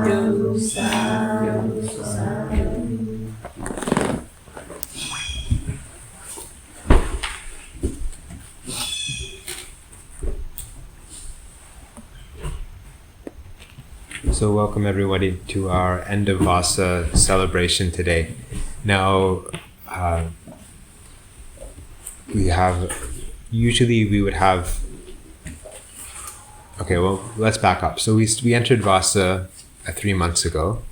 So welcome everybody to our end of Vassa celebration today. Now, usually we would have, okay, well, let's back up. So we entered Vassa 3 months ago,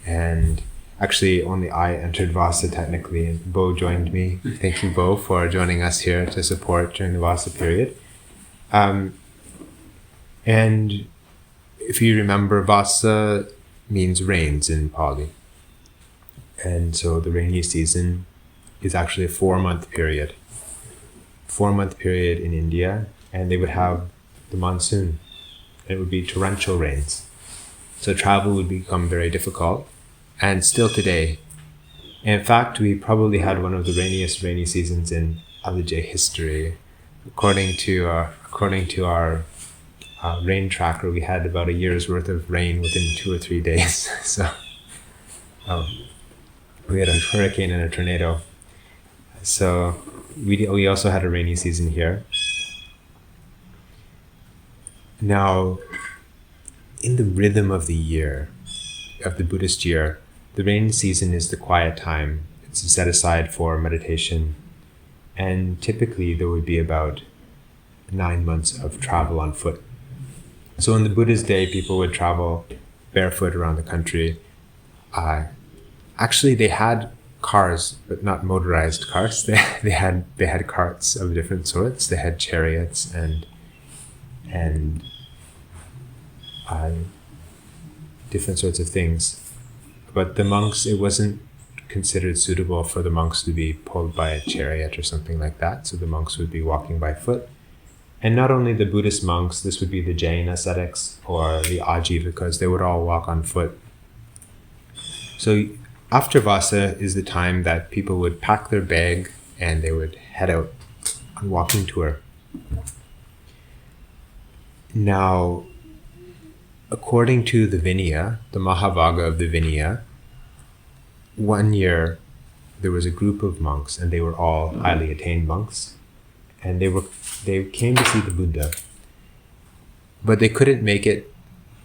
and actually only I entered Vassa technically, and Bo joined me. Thank you, Bo, for joining us here to support during the Vassa period. And if you remember, Vassa means rains in Pali. And so the rainy season is actually a 4-month period. 4-month period in India, and they would have the monsoon. It would be torrential rains. So travel would become very difficult, and still today. In fact, we probably had one of the rainiest rainy seasons in Alijay history. According to our rain tracker, we had about a year's worth of rain within 2 or 3 days. So we had a hurricane and a tornado. So we also had a rainy season here. Now, in the rhythm of the year, of the Buddhist year, the rainy season is the quiet time. It's set aside for meditation. And typically there would be about 9 months of travel on foot. So in the Buddha's day, people would travel barefoot around the country. Actually, they had cars, but not motorized cars. They had carts of different sorts. They had chariots and different sorts of things. But the monks, it wasn't considered suitable for the monks to be pulled by a chariot or something like that. So the monks would be walking by foot. And not only the Buddhist monks, this would be the Jain ascetics or the Ajivikas, they would all walk on foot. So after Vassa is the time that people would pack their bag and they would head out on walking tour. Now, according to the Vinaya, the Mahavagga of the Vinaya, one year there was a group of monks, and they were all highly attained monks, and they came to see the Buddha, but they couldn't make it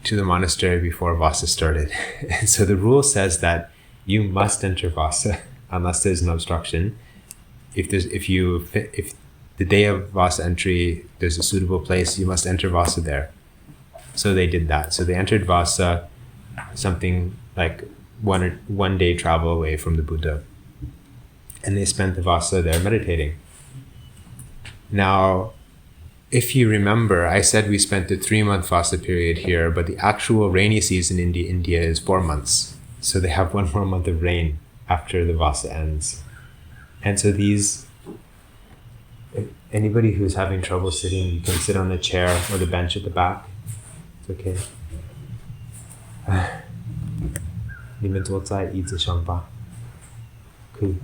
to the monastery before Vassa started. And so the rule says that you must enter Vassa unless there's an obstruction. If the day of Vassa entry there's a suitable place, you must enter Vassa there. So they did that. So they entered Vassa, something like one day travel away from the Buddha, and they spent the Vassa there meditating. Now, if you remember, I said we spent a 3-month Vassa period here, but the actual rainy season in India is 4 months. So they have 1 more month of rain after the Vassa ends. And so anybody who's having trouble sitting, you can sit on the chair or the bench at the back. It's okay. 你们坐在椅子上吧。可以。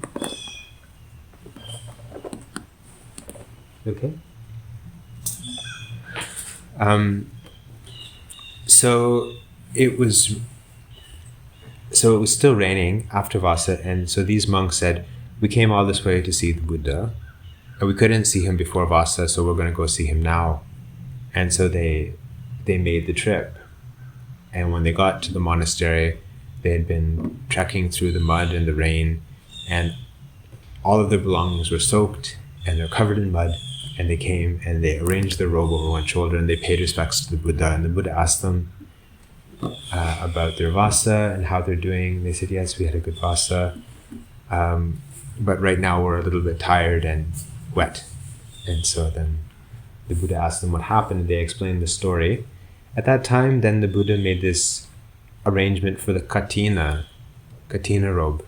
Okay. So it was still raining after Vassa, and so these monks said, we came all this way to see the Buddha, and we couldn't see him before Vassa, so we're going to go see him now. And so they made the trip. And when they got to the monastery, they had been trekking through the mud and the rain, and all of their belongings were soaked and they're covered in mud. And they came and they arranged their robe over one shoulder and they paid respects to the Buddha. And the Buddha asked them about their Vassa and how they're doing. They said, yes, we had a good Vassa. But right now we're a little bit tired and wet. And so then the Buddha asked them what happened, and they explained the story. At that time, then the Buddha made this arrangement for the katina robe.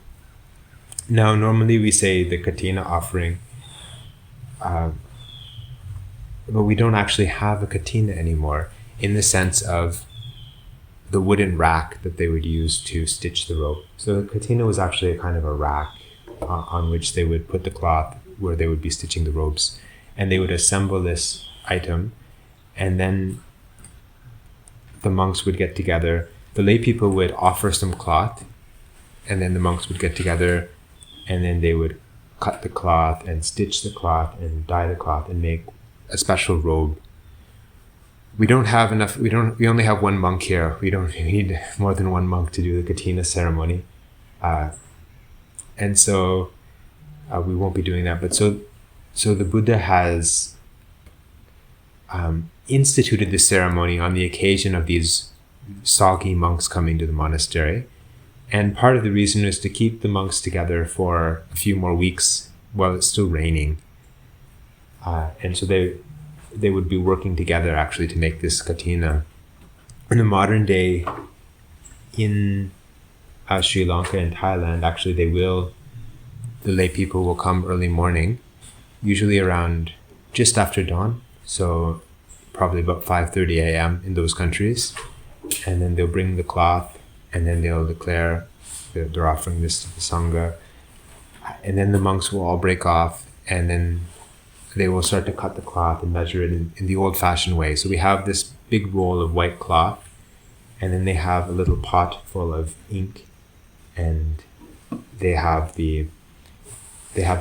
Now, normally we say the katina offering, but we don't actually have a katina anymore, in the sense of the wooden rack that they would use to stitch the rope. So the katina was actually a kind of a rack on which they would put the cloth where they would be stitching the ropes. And they would assemble this item, and then the monks would get together the lay people would offer some cloth, and then the monks would get together, and then they would cut the cloth and stitch the cloth and dye the cloth and make a special robe. We don't have enough. We only have one monk here. We need more than one monk to do the katina ceremony, and so we won't be doing that. But so the Buddha has instituted the ceremony on the occasion of these soggy monks coming to the monastery. And part of the reason is to keep the monks together for a few more weeks while it's still raining. And so they would be working together actually to make this katina. In the modern day, in Sri Lanka and Thailand, actually the lay people will come early morning, usually around just after dawn. So probably about 5:30 a.m. in those countries. And then they'll bring the cloth, and then they'll declare that they're offering this to the Sangha. And then the monks will all break off, and then they will start to cut the cloth and measure it in the old-fashioned way. So we have this big roll of white cloth, and then they have a little pot full of ink, and they have the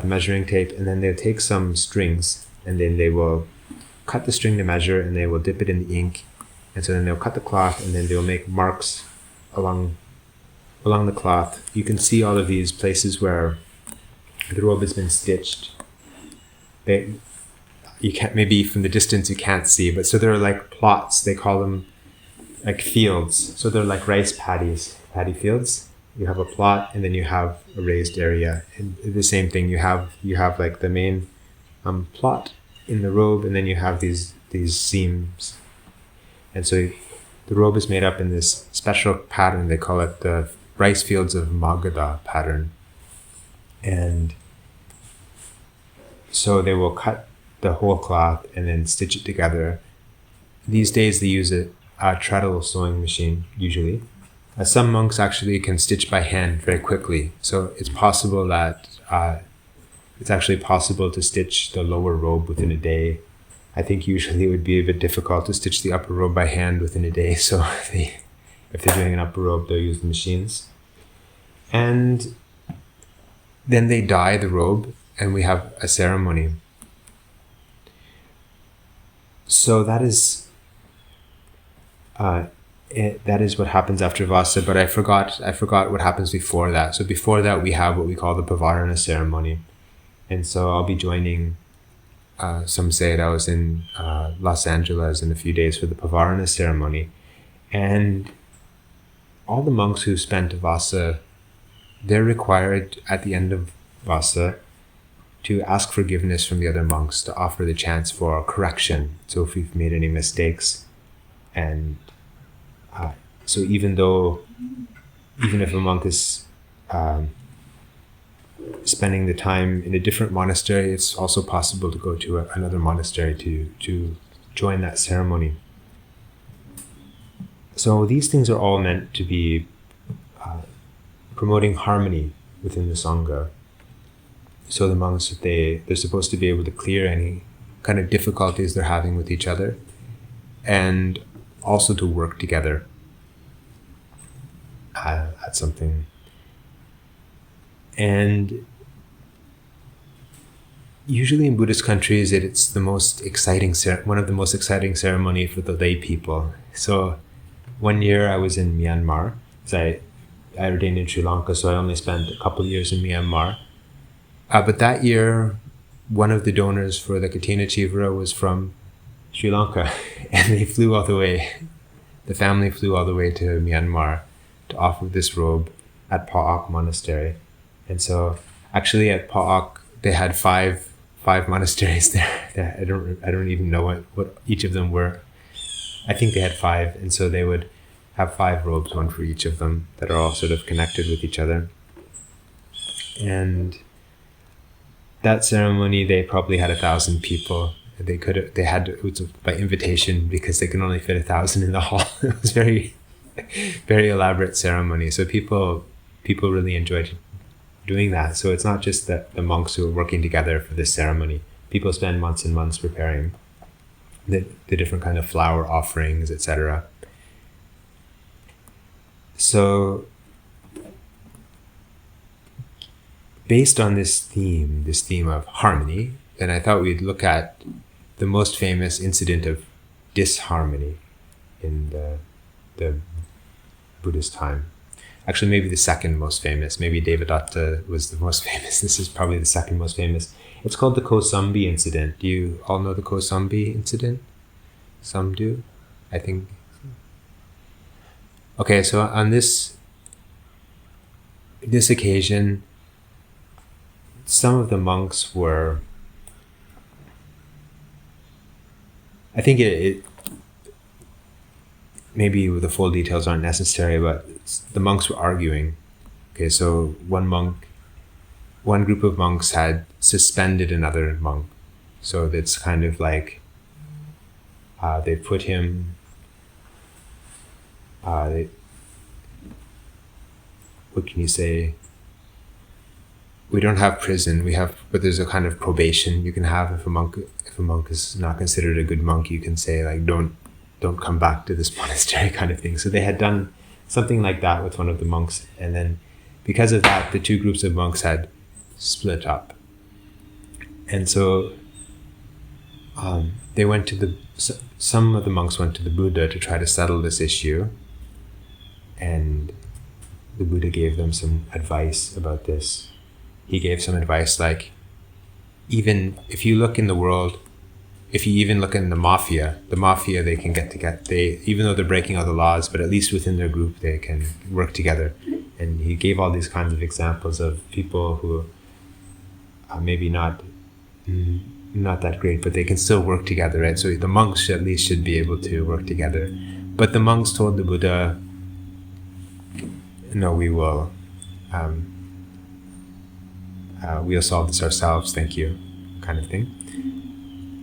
measuring tape, and then they'll take some strings, and then they will cut the string to measure, and they will dip it in the ink. And so then they'll cut the cloth, and then they'll make marks along the cloth. You can see all of these places where the robe has been stitched. You can't, maybe from the distance you can't see, but so they're like plots. They call them like fields. So they're like rice paddy fields. You have a plot, and then you have a raised area. And the same thing, you have like the main plot in the robe, and then you have these seams. And so the robe is made up in this special pattern. They call it the rice fields of Magadha pattern. And so they will cut the whole cloth and then stitch it together. These days they use a treadle sewing machine, usually. Some monks actually can stitch by hand very quickly. So it's possible that it's actually possible to stitch the lower robe within a day. I think usually it would be a bit difficult to stitch the upper robe by hand within a day. So if they're doing an upper robe, they'll use the machines. And then they dye the robe, and we have a ceremony. So that is what happens after Vassa, but I forgot what happens before that. So before that, we have what we call the Pavarana ceremony. And so I'll be joining some Sayadaws in Los Angeles in a few days for the Pavarana ceremony. And all the monks who spent Vassa, they're required at the end of Vassa to ask forgiveness from the other monks, to offer the chance for correction. So if we've made any mistakes, and so even if a monk is spending the time in a different monastery, it's also possible to go to another monastery to join that ceremony. So these things are all meant to be promoting harmony within the Sangha. So the monks, they're supposed to be able to clear any kind of difficulties they're having with each other, and also to work together at something. And usually in Buddhist countries, it's the most exciting, one of the most exciting ceremony for the lay people. So one year I was in Myanmar, because I ordained in Sri Lanka, so I only spent a couple of years in Myanmar. But that year, one of the donors for the Katina Chivara was from Sri Lanka, and they flew all the way. The family flew all the way to Myanmar to offer this robe at Pa'ak Monastery. And so, actually, at Pa'ak, they had five monasteries there. I don't even know what each of them were. I think they had 5, and so they would have 5 robes, one for each of them, that are all sort of connected with each other. And that ceremony, they probably had 1,000 people. It was by invitation, because they can only fit 1,000 in the hall. It was very, very elaborate ceremony. So people really enjoyed doing that. So it's not just the monks who are working together for this ceremony. People spend months and months preparing the different kind of flower offerings, etc. So based on this theme of harmony, then I thought we'd look at the most famous incident of disharmony in the Buddhist time. Actually, maybe the second most famous. Maybe Devadatta was the most famous. This is probably the second most famous. It's called the Kosambi incident. Do you all know the Kosambi incident? Some do, I think. Okay, so on this occasion, some of the monks were, I think it maybe the full details aren't necessary, but the monks were arguing. Okay, so one group of monks had suspended another monk. So it's kind of like they put him, what can you say? We don't have prison. But there's a kind of probation you can have if a monk is not considered a good monk. You can say like, don't come back to this monastery, kind of thing. So they had done something like that with one of the monks, and then because of that, the two groups of monks had split up. And so some of the monks went to the Buddha to try to settle this issue, and the Buddha gave them some advice about this. He gave some advice like, even if you look in the world, if you even look in the mafia, they can get together. Even though they're breaking all the laws, but at least within their group, they can work together. And he gave all these kinds of examples of people who are maybe not that great, but they can still work together, right? So the monks at least should be able to work together. But the monks told the Buddha, no, we'll solve this ourselves, thank you, kind of thing.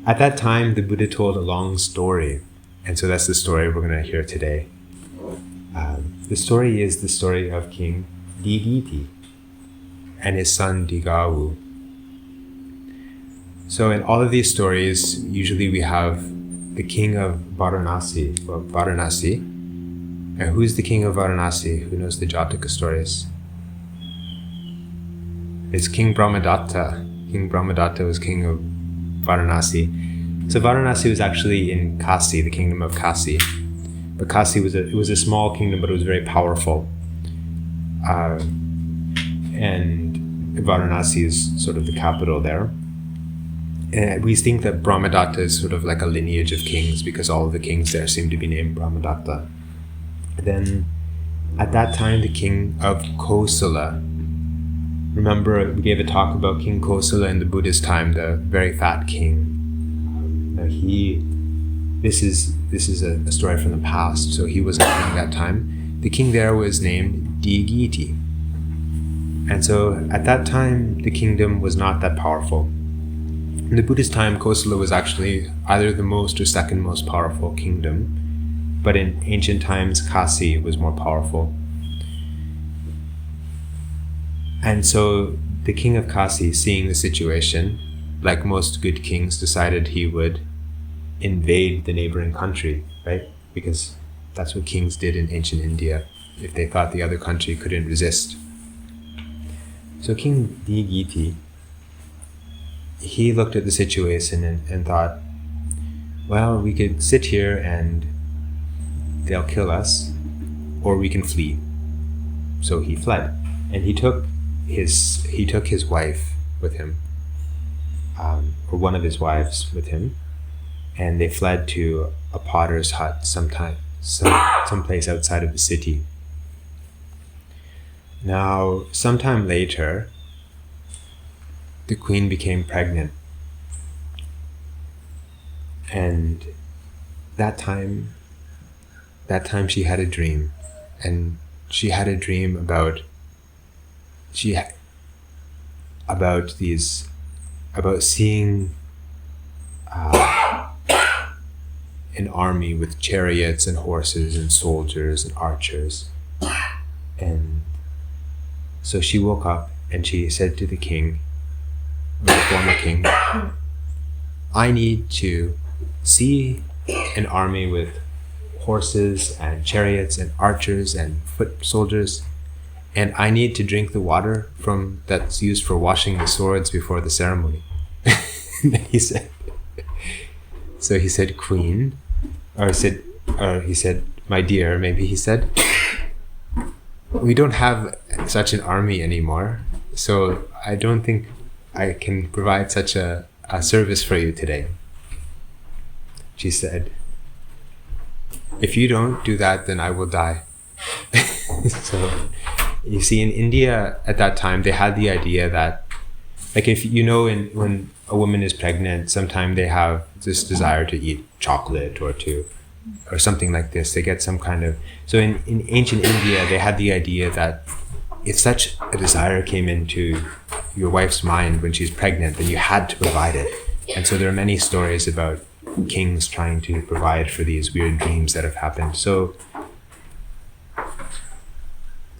At that time, the Buddha told a long story, and so that's the story we're going to hear today. The story is the story of King Digiti and his son Digawu. So in all of these stories, usually we have the king of Varanasi. And who's the king of Varanasi? Who knows the Jataka stories? It's King Brahmadatta. King Brahmadatta was king of Varanasi. So Varanasi was actually in Kasi, the kingdom of Kasi. But Kasi was a small kingdom, but it was very powerful. And Varanasi is sort of the capital there. And we think that Brahmadatta is sort of like a lineage of kings because all of the kings there seem to be named Brahmadatta. Then at that time, the king of Kosala, remember we gave a talk about King Kosala in the Buddhist time, the very fat king. This is a story from the past, so he wasn't king at that time. The king there was named Digiti. And so at that time, the kingdom was not that powerful. In the Buddhist time, Kosala was actually either the most or second most powerful kingdom, but in ancient times, Kasi was more powerful. And so the king of Kasi, seeing the situation, like most good kings, decided he would invade the neighboring country, right? Because that's what kings did in ancient India, if they thought the other country couldn't resist. So King Digiti, he looked at the situation and thought, well, we could sit here and they'll kill us, or we can flee. So he fled, and he took his wife with him, or one of his wives with him, and they fled to a potter's hut someplace outside of the city. Now, sometime later, the queen became pregnant, and that time she had a dream, and she had a dream about seeing an army with chariots and horses and soldiers and archers. And so she woke up and she said to the king, the former king, I need to see an army with horses and chariots and archers and foot soldiers, and I need to drink the water from that's used for washing the swords before the ceremony. He said, so he said, Queen, or he said, my dear, maybe he said, we don't have such an army anymore, so I don't think I can provide such a service for you today. She said, if you don't do that, then I will die. So you see, in India at that time, they had the idea that, like, if you know, when a woman is pregnant, sometimes they have this desire to eat chocolate or something like this. They get some kind of, so in ancient India, they had the idea that if such a desire came into your wife's mind when she's pregnant, then you had to provide it. And so there are many stories about kings trying to provide for these weird dreams that have happened. So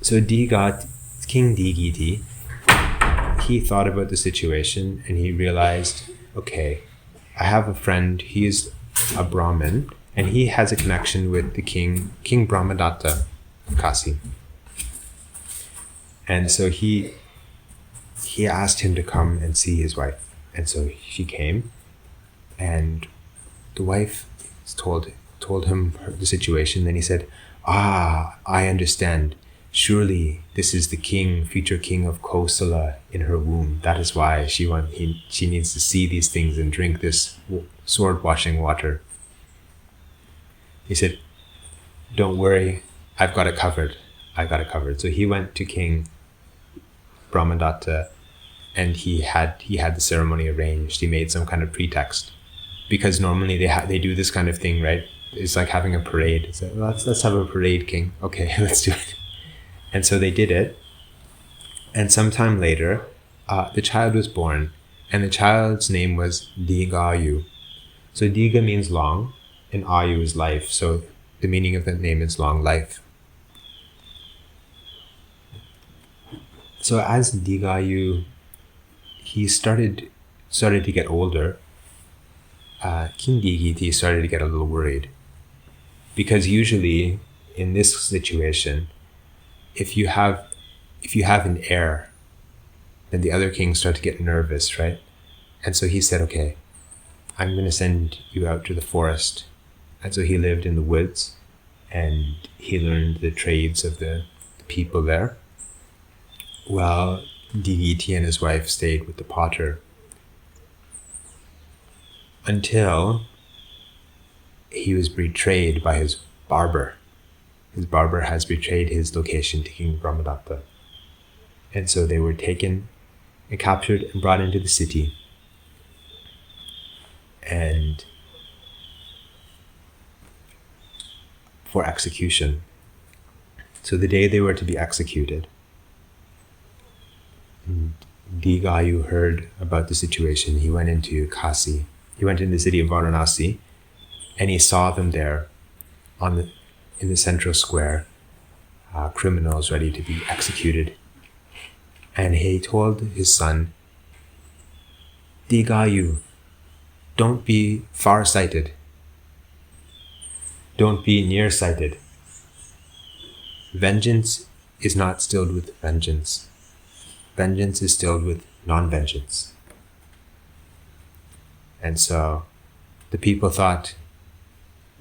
King Digiti, he thought about the situation and he realized, okay, I have a friend, he is a Brahmin, and he has a connection with the King Brahmadatta of Kasi. And so he asked him to come and see his wife. And so she came, and the wife told him the situation. Then he said, I understand. Surely this is the future king of Kosala in her womb. That is why she needs to see these things and drink this sword washing water. He said, don't worry, I've got it covered. So he went to King Brahmadatta, and he had the ceremony arranged. He made some kind of pretext, because normally they do this kind of thing, right? It's like having a parade. So let's have a parade, king. Okay, let's do it. And so they did it. And sometime later, the child was born, and the child's name was Digayu. So Diga means long, and Ayu is life. So the meaning of the name is long life. So as Digayu, he started to get older, King Digiti started to get a little worried. Because usually in this situation, if you have an heir, then the other kings start to get nervous, right? And so he said, okay, I'm going to send you out to the forest. And so he lived in the woods, and he learned the trades of the people there, while Digiti and his wife stayed with the potter, until he was betrayed by his barber. His barber has betrayed his location to King Brahmadatta. And so they were taken and captured and brought into the city. And for execution. So the day they were to be executed, Digayu heard about the situation. He went into Kasi. He went into the city of Varanasi, and he saw them there in the central square, criminals ready to be executed. And he told his son, Digayu, don't be far-sighted. Don't be near-sighted. Vengeance is not stilled with vengeance. Vengeance is stilled with non-vengeance. And so the people thought,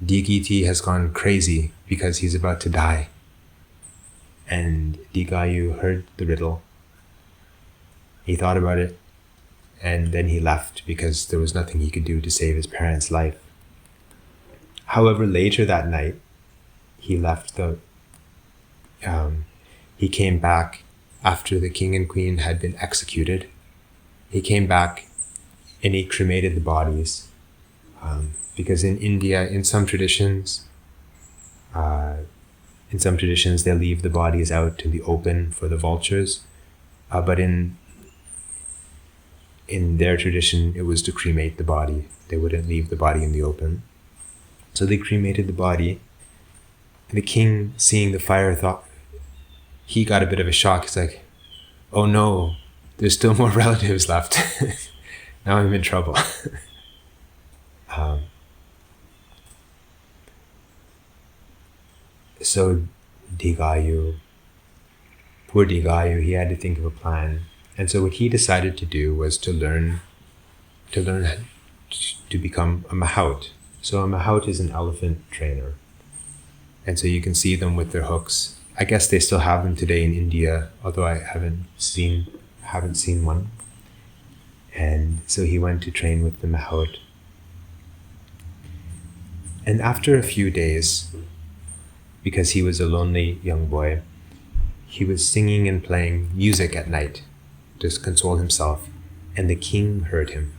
Digiti has gone crazy because he's about to die. And Digayu heard the riddle. He thought about it, and then he left because there was nothing he could do to save his parents' life. However, later that night, he left he came back after the king and queen had been executed. He came back and he cremated the bodies. Because in India, in some traditions, they leave the bodies out in the open for the vultures. But in their tradition, it was to cremate the body. They wouldn't leave the body in the open. So they cremated the body. And the king, seeing the fire, thought, he got a bit of a shock. He's like, oh no, there's still more relatives left. Now I'm in trouble. So Digayu, poor Digayu, he had to think of a plan. And so what he decided to do was to learn to become a mahout. So a mahout is an elephant trainer. And so you can see them with their hooks. I guess they still have them today in India, although I haven't seen one. And so he went to train with the mahout. And after a few days, because he was a lonely young boy, he was singing and playing music at night to console himself. And the king heard him.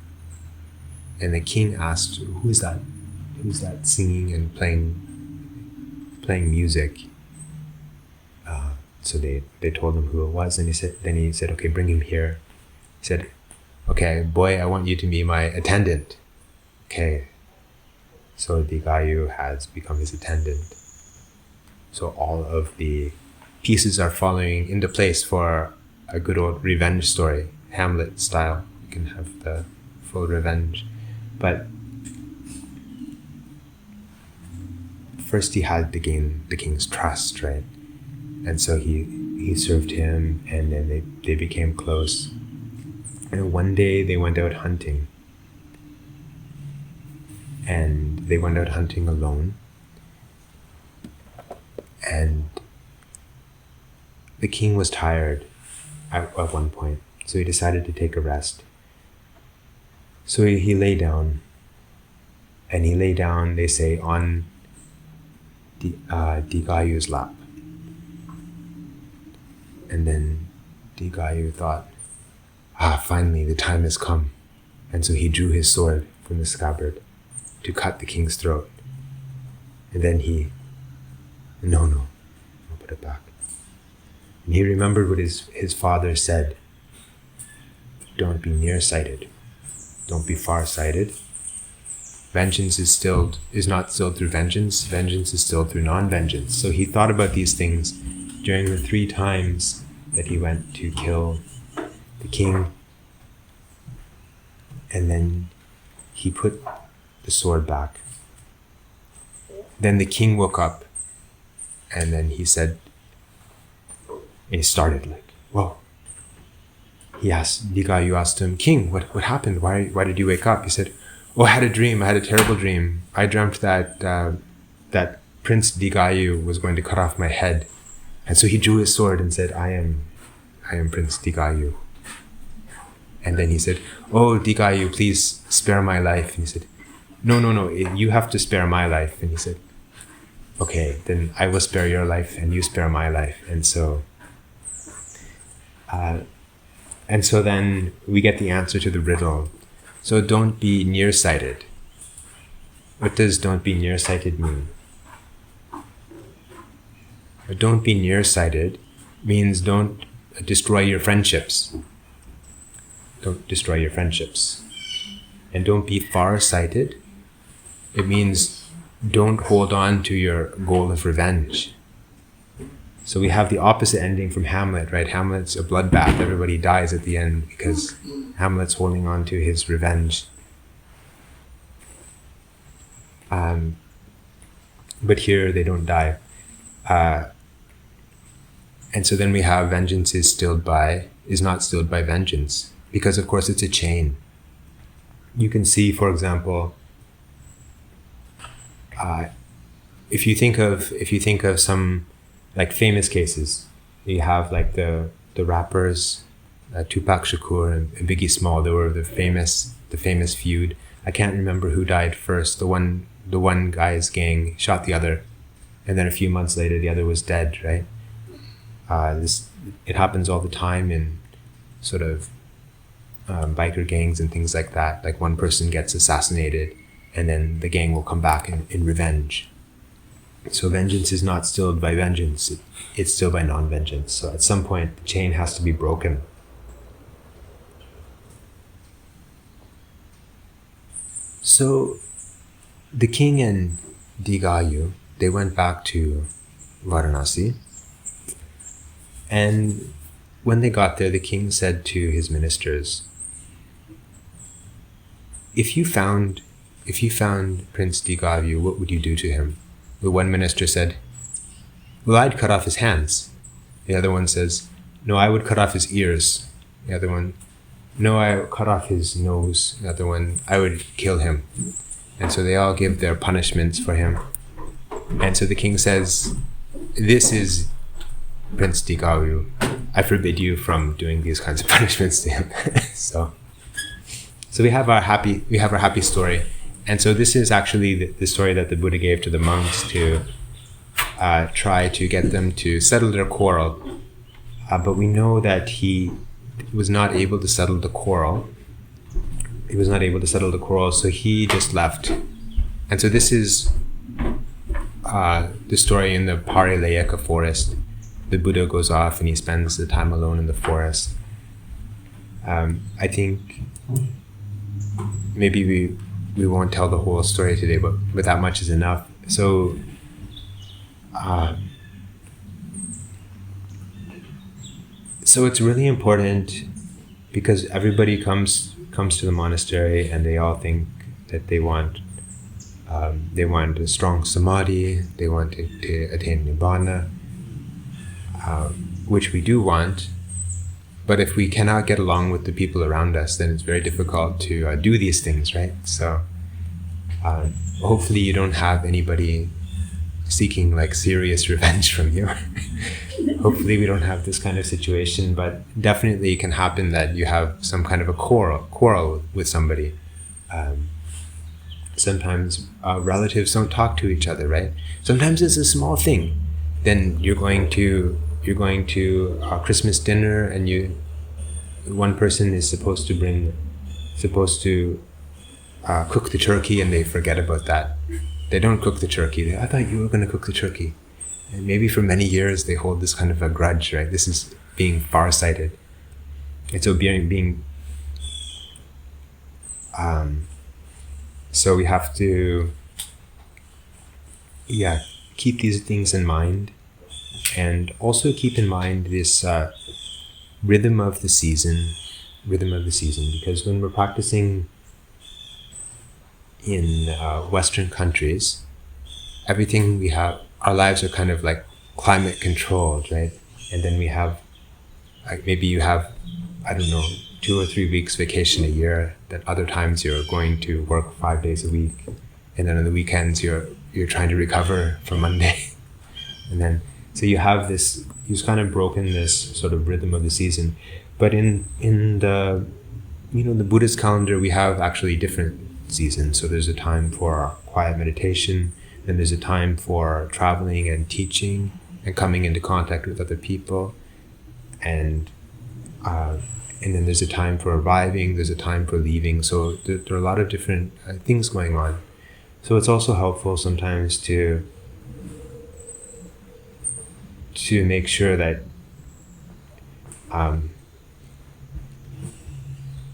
And the king asked, "Who is that? Who's that singing and playing music?" So they told him who it was, and he said, "Okay, bring him here." He said, "Okay, boy, I want you to be my attendant." Okay. So Digayu has become his attendant. So all of the pieces are falling into place for a good old revenge story, Hamlet style. You can have the full revenge. But first he had to gain the king's trust, right? And so he served him, and then they became close. And one day they went out hunting. And they went out hunting alone. And the king was tired at one point, so he decided to take a rest. So he lay down, and he lay down, they say, on Digayu's lap. And then Digayu thought, finally the time has come. And so he drew his sword from the scabbard to cut the king's throat. And then no, I'll put it back. And he remembered what his father said. Don't be nearsighted. Don't be far-sighted. Vengeance is not stilled through vengeance. Vengeance is stilled through non-vengeance. So he thought about these things during the 3 times that he went to kill the king. And then he put the sword back. Then the king woke up, and then he said, and he started like, whoa. Digayu asked him, "King, what happened? Why did you wake up?" He said, "Oh, I had a dream. I had a terrible dream. I dreamt that that Prince Digayu was going to cut off my head." And so he drew his sword and said, I am Prince Digayu. And then he said, "Oh, Digayu, please spare my life." And he said, No, you have to spare my life." And he said, "Okay, then I will spare your life and you spare my life." And so then we get the answer to the riddle. So don't be nearsighted. What does don't be nearsighted mean? Don't be nearsighted means don't destroy your friendships. Don't destroy your friendships. And don't be far-sighted. It means don't hold on to your goal of revenge. So we have the opposite ending from Hamlet, right? Hamlet's a bloodbath. Everybody dies at the end because Hamlet's holding on to his revenge. But here they don't die. And so then we have vengeance is not stilled by vengeance, because of course it's a chain. You can see, for example, if you think of some like famous cases, you have like the rappers, Tupac Shakur and Biggie Small. They were the famous feud. I can't remember who died first. The one guy's gang shot the other, and then a few months later the other was dead, right? It happens all the time in sort of biker gangs and things like that. Like one person gets assassinated, and then the gang will come back in revenge. So vengeance is not stilled by vengeance, it's stilled by non-vengeance. So at some point the chain has to be broken. So the king and Digayu, they went back to Varanasi, and when they got there, the king said to his ministers, if you found Prince Digayu, what would you do to him? The one minister said, well, I'd cut off his hands. The other one says, no, I would cut off his ears. The other one, no, I would cut off his nose. The other one, I would kill him. And so they all give their punishments for him. And so the king says, this is Prince Digaru. I forbid you from doing these kinds of punishments to him. so we have our happy story. And so this is actually the story that the Buddha gave to the monks to try to get them to settle their quarrel. But we know that he was not able to settle the quarrel. He was not able to settle the quarrel, so he just left. And so this is the story in the Parilayaka forest. The Buddha goes off and he spends the time alone in the forest. I think maybe we won't tell the whole story today, but that much is enough. So it's really important because everybody comes to the monastery and they all think that they want a strong samadhi, they want to attain nibbana, which we do want. But if we cannot get along with the people around us, then it's very difficult to do these things, right? So hopefully you don't have anybody seeking like serious revenge from you. Hopefully we don't have this kind of situation, but definitely it can happen that you have some kind of a quarrel with somebody. Sometimes relatives don't talk to each other, right? Sometimes it's a small thing. Then you're going to Christmas dinner, and one person is supposed to cook the turkey, and they forget about that. They don't cook the turkey. I thought you were going to cook the turkey. And maybe for many years they hold this kind of a grudge, right? This is being farsighted. And so so we have to, keep these things in mind, and also keep in mind this rhythm of the season, because when we're practicing in Western countries, everything we have, our lives are kind of like climate controlled, right? And then we have, like maybe you have, 2 or 3 weeks vacation a year. Then other times you're going to work 5 days a week, and then on the weekends you're trying to recover from Monday, and then so you have this. You've kind of broken this sort of rhythm of the season. But in the the Buddhist calendar, we have actually different seasons. So there's a time for quiet meditation. Then there's a time for traveling and teaching and coming into contact with other people, and then there's a time for arriving. There's a time for leaving. So there are a lot of different things going on. So it's also helpful sometimes to make sure that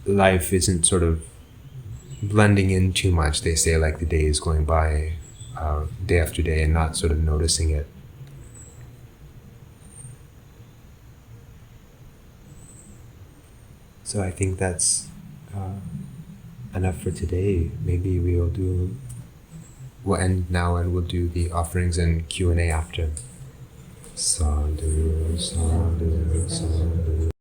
life isn't sort of blending in too much. They say like the day is going by day after day and not sort of noticing it. So I think that's enough for today. Maybe we'll end now and we'll do the offerings and Q&A after. Sadhu, sadhu, sadhu.